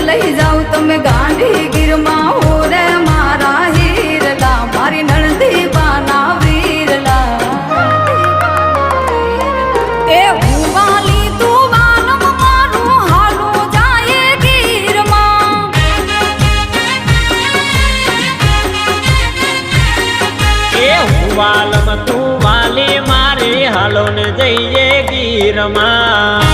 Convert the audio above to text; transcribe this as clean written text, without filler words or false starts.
લઈ જાવ તમે ગાંધી ગીરમાં હો રે મારા હીરલા મારી નણંદી બાના વીરલા એ હું વાલી તું વાલમ મારું હાલું જાય ગીરમાં એ હું વાલમ તું વાલી મારી હાલો ને જઈએ ગીરમાં